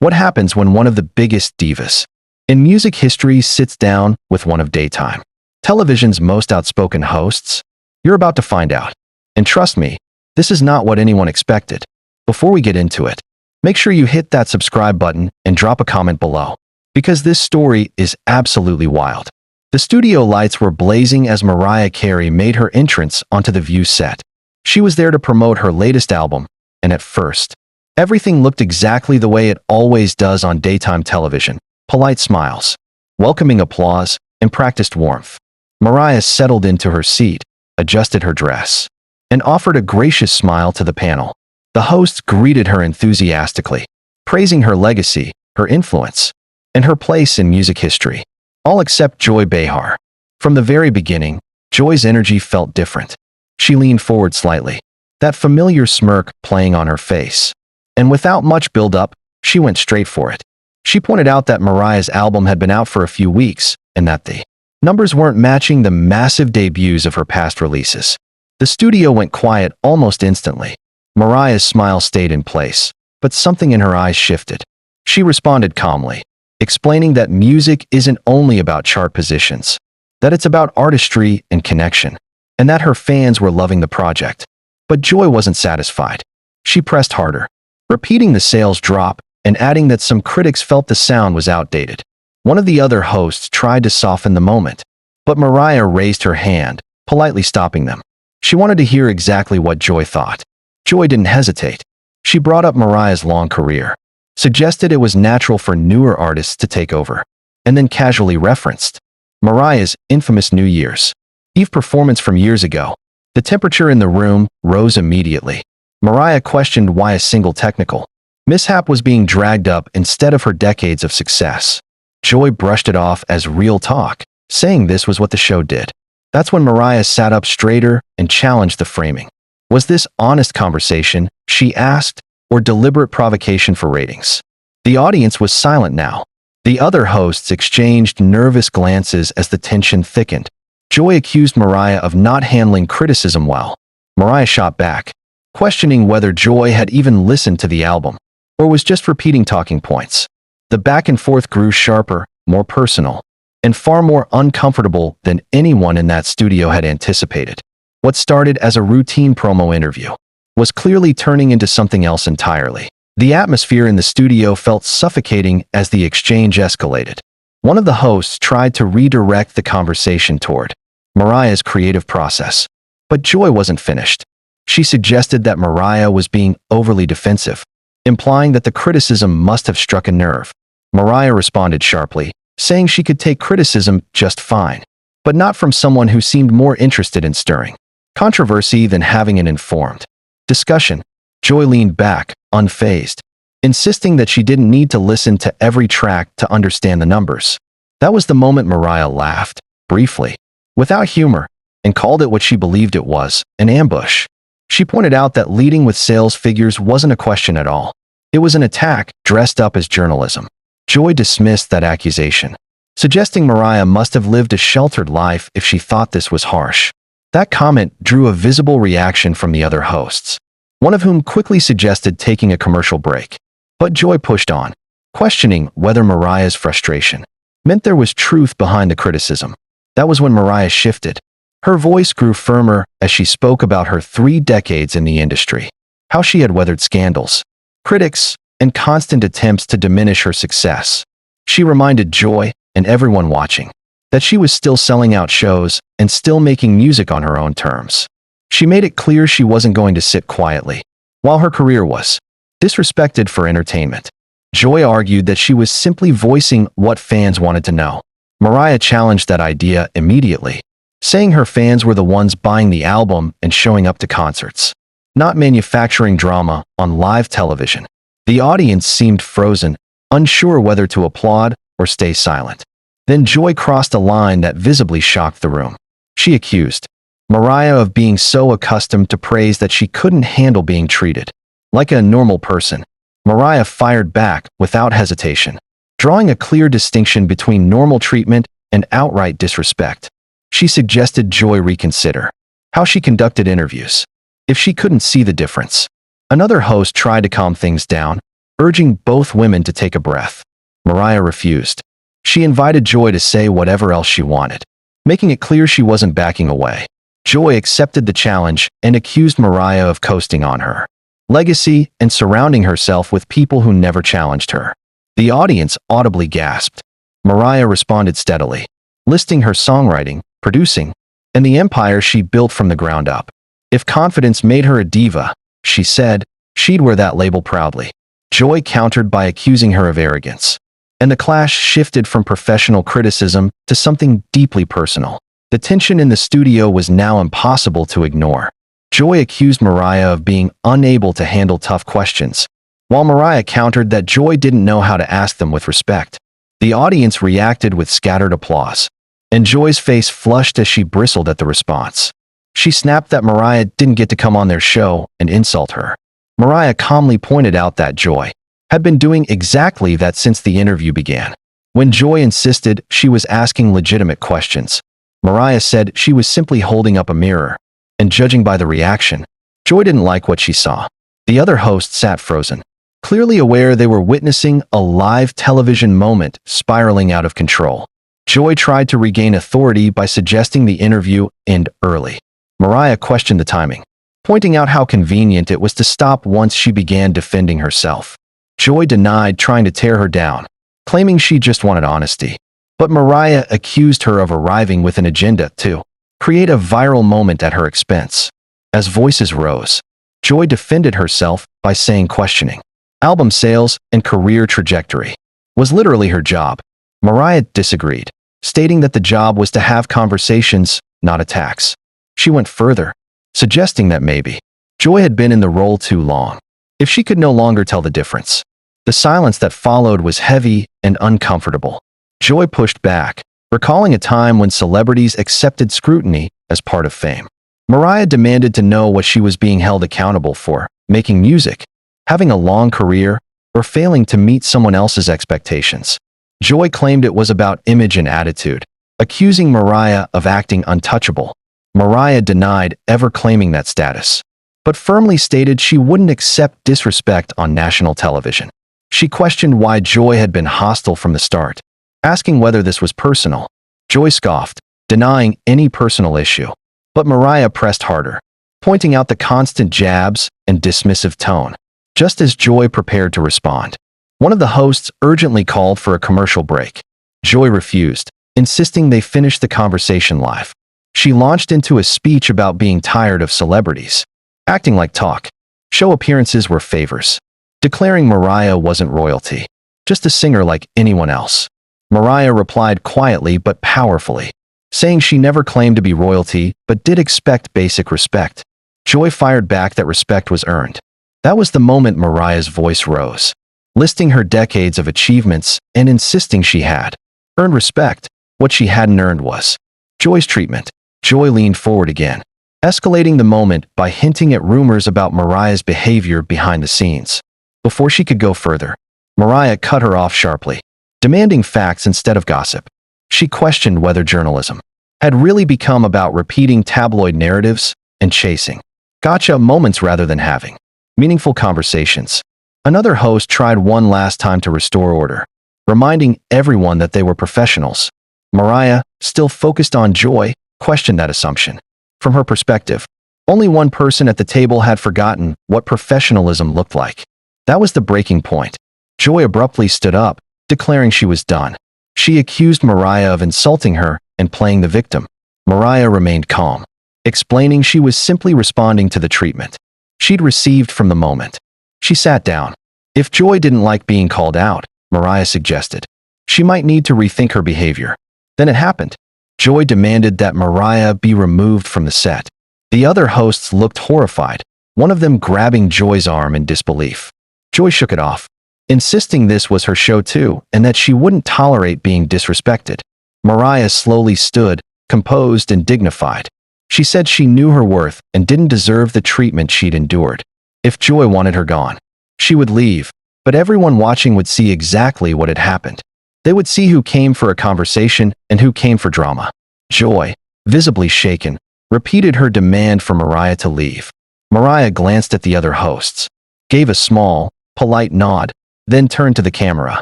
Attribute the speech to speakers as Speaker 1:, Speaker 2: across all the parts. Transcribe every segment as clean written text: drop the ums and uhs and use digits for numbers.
Speaker 1: What happens when one of the biggest divas in music history sits down with one of daytime television's most outspoken hosts? You're about to find out. And trust me, this is not what anyone expected. Before we get into it, make sure you hit that subscribe button and drop a comment below, because this story is absolutely wild. The studio lights were blazing as Mariah Carey made her entrance onto the View set. She was there to promote her latest album, and at first, everything looked exactly the way it always does on daytime television. Polite smiles, welcoming applause, and practiced warmth. Mariah settled into her seat, adjusted her dress, and offered a gracious smile to the panel. The hosts greeted her enthusiastically, praising her legacy, her influence, and her place in music history. All except Joy Behar. From the very beginning, Joy's energy felt different. She leaned forward slightly, that familiar smirk playing on her face. And without much build-up, she went straight for it. She pointed out that Mariah's album had been out for a few weeks, and that the numbers weren't matching the massive debuts of her past releases. The studio went quiet almost instantly. Mariah's smile stayed in place, but something in her eyes shifted. She responded calmly, explaining that music isn't only about chart positions, that it's about artistry and connection, and that her fans were loving the project. But Joy wasn't satisfied. She pressed harder, repeating the sales drop and adding that some critics felt the sound was outdated. One of the other hosts tried to soften the moment, but Mariah raised her hand, politely stopping them. She wanted to hear exactly what Joy thought. Joy didn't hesitate. She brought up Mariah's long career, suggested it was natural for newer artists to take over, and then casually referenced Mariah's infamous New Year's Eve performance from years ago. The temperature in the room rose immediately. Mariah questioned why a single technical mishap was being dragged up instead of her decades of success. Joy brushed it off as real talk, saying this was what the show did. That's when Mariah sat up straighter and challenged the framing. Was this honest conversation, she asked, or deliberate provocation for ratings? The audience was silent now. The other hosts exchanged nervous glances as the tension thickened. Joy accused Mariah of not handling criticism well. Mariah shot back, questioning whether Joy had even listened to the album, or was just repeating talking points. The back and forth grew sharper, more personal, and far more uncomfortable than anyone in that studio had anticipated. What started as a routine promo interview was clearly turning into something else entirely. The atmosphere in the studio felt suffocating as the exchange escalated. One of the hosts tried to redirect the conversation toward Mariah's creative process, but Joy wasn't finished. She suggested that Mariah was being overly defensive, implying that the criticism must have struck a nerve. Mariah responded sharply, saying she could take criticism just fine, but not from someone who seemed more interested in stirring controversy than having an informed discussion. Joy leaned back, unfazed, insisting that she didn't need to listen to every track to understand the numbers. That was the moment Mariah laughed, briefly, without humor, and called it what she believed it was, an ambush. She pointed out that leading with sales figures wasn't a question at all. It was an attack dressed up as journalism. Joy dismissed that accusation, suggesting Mariah must have lived a sheltered life if she thought this was harsh. That comment drew a visible reaction from the other hosts, one of whom quickly suggested taking a commercial break. But Joy pushed on, questioning whether Mariah's frustration meant there was truth behind the criticism. That was when Mariah shifted. Her voice grew firmer as she spoke about her 3 decades in the industry, how she had weathered scandals, critics, and constant attempts to diminish her success. She reminded Joy, and everyone watching, that she was still selling out shows and still making music on her own terms. She made it clear she wasn't going to sit quietly while her career was disrespected for entertainment. Joy argued that she was simply voicing what fans wanted to know. Mariah challenged that idea immediately, saying her fans were the ones buying the album and showing up to concerts, not manufacturing drama on live television. The audience seemed frozen, unsure whether to applaud or stay silent. Then Joy crossed a line that visibly shocked the room. She accused Mariah of being so accustomed to praise that she couldn't handle being treated like a normal person. Mariah fired back without hesitation, drawing a clear distinction between normal treatment and outright disrespect. She suggested Joy reconsider how she conducted interviews, if she couldn't see the difference. Another host tried to calm things down, urging both women to take a breath. Mariah refused. She invited Joy to say whatever else she wanted, making it clear she wasn't backing away. Joy accepted the challenge and accused Mariah of coasting on her legacy and surrounding herself with people who never challenged her. The audience audibly gasped. Mariah responded steadily, listing her songwriting, producing, and the empire she built from the ground up. If confidence made her a diva, she said, she'd wear that label proudly. Joy countered by accusing her of arrogance, and the clash shifted from professional criticism to something deeply personal. The tension in the studio was now impossible to ignore. Joy accused Mariah of being unable to handle tough questions, while Mariah countered that Joy didn't know how to ask them with respect. The audience reacted with scattered applause, and Joy's face flushed as she bristled at the response. She snapped that Mariah didn't get to come on their show and insult her. Mariah calmly pointed out that Joy had been doing exactly that since the interview began. When Joy insisted she was asking legitimate questions, Mariah said she was simply holding up a mirror, and judging by the reaction, Joy didn't like what she saw. The other hosts sat frozen, clearly aware they were witnessing a live television moment spiraling out of control. Joy tried to regain authority by suggesting the interview end early. Mariah questioned the timing, pointing out how convenient it was to stop once she began defending herself. Joy denied trying to tear her down, claiming she just wanted honesty. But Mariah accused her of arriving with an agenda to create a viral moment at her expense. As voices rose, Joy defended herself by saying questioning album sales and career trajectory was literally her job. Mariah disagreed, stating that the job was to have conversations, not attacks. She went further, suggesting that maybe Joy had been in the role too long, if she could no longer tell the difference. The silence that followed was heavy and uncomfortable. Joy pushed back, recalling a time when celebrities accepted scrutiny as part of fame. Mariah demanded to know what she was being held accountable for: making music, having a long career, or failing to meet someone else's expectations. Joy claimed it was about image and attitude, accusing Mariah of acting untouchable. Mariah denied ever claiming that status, but firmly stated she wouldn't accept disrespect on national television. She questioned why Joy had been hostile from the start, asking whether this was personal. Joy scoffed, denying any personal issue. But Mariah pressed harder, pointing out the constant jabs and dismissive tone. Just as Joy prepared to respond, one of the hosts urgently called for a commercial break. Joy refused, insisting they finish the conversation live. She launched into a speech about being tired of celebrities acting like talk show appearances were favors, declaring Mariah wasn't royalty, just a singer like anyone else. Mariah replied quietly but powerfully, saying she never claimed to be royalty but did expect basic respect. Joy fired back that respect was earned. That was the moment Mariah's voice rose, listing her decades of achievements and insisting she had earned respect. What she hadn't earned was Joy's treatment. Joy leaned forward again, escalating the moment by hinting at rumors about Mariah's behavior behind the scenes. Before she could go further, Mariah cut her off sharply, demanding facts instead of gossip. She questioned whether journalism had really become about repeating tabloid narratives and chasing gotcha moments rather than having meaningful conversations. Another host tried one last time to restore order, reminding everyone that they were professionals. Mariah, still focused on Joy, questioned that assumption. From her perspective, only one person at the table had forgotten what professionalism looked like. That was the breaking point. Joy abruptly stood up, declaring she was done. She accused Mariah of insulting her and playing the victim. Mariah remained calm, explaining she was simply responding to the treatment she'd received from the moment. She sat down. If Joy didn't like being called out, Mariah suggested she might need to rethink her behavior. Then it happened. Joy demanded that Mariah be removed from the set. The other hosts looked horrified, one of them grabbing Joy's arm in disbelief. Joy shook it off, insisting this was her show too and that she wouldn't tolerate being disrespected. Mariah slowly stood, composed and dignified. She said she knew her worth and didn't deserve the treatment she'd endured. If Joy wanted her gone, she would leave, but everyone watching would see exactly what had happened. They would see who came for a conversation and who came for drama. Joy, visibly shaken, repeated her demand for Mariah to leave. Mariah glanced at the other hosts, gave a small, polite nod, then turned to the camera.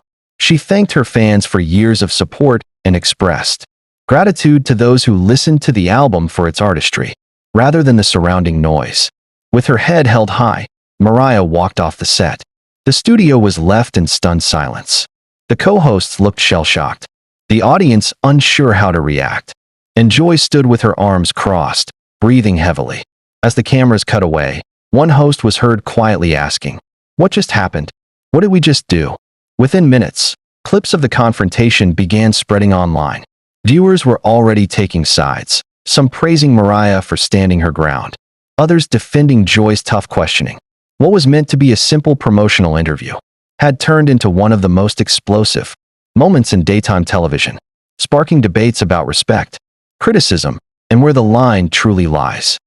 Speaker 1: She thanked her fans for years of support and expressed gratitude to those who listened to the album for its artistry, rather than the surrounding noise. With her head held high, Mariah walked off the set. The studio was left in stunned silence. The co-hosts looked shell-shocked, the audience unsure how to react, and Joy stood with her arms crossed, breathing heavily. As the cameras cut away, one host was heard quietly asking, "What just happened? What did we just do?" Within minutes, clips of the confrontation began spreading online. Viewers were already taking sides, some praising Mariah for standing her ground, others defending Joy's tough questioning. What was meant to be a simple promotional interview had turned into one of the most explosive moments in daytime television, sparking debates about respect, criticism, and where the line truly lies.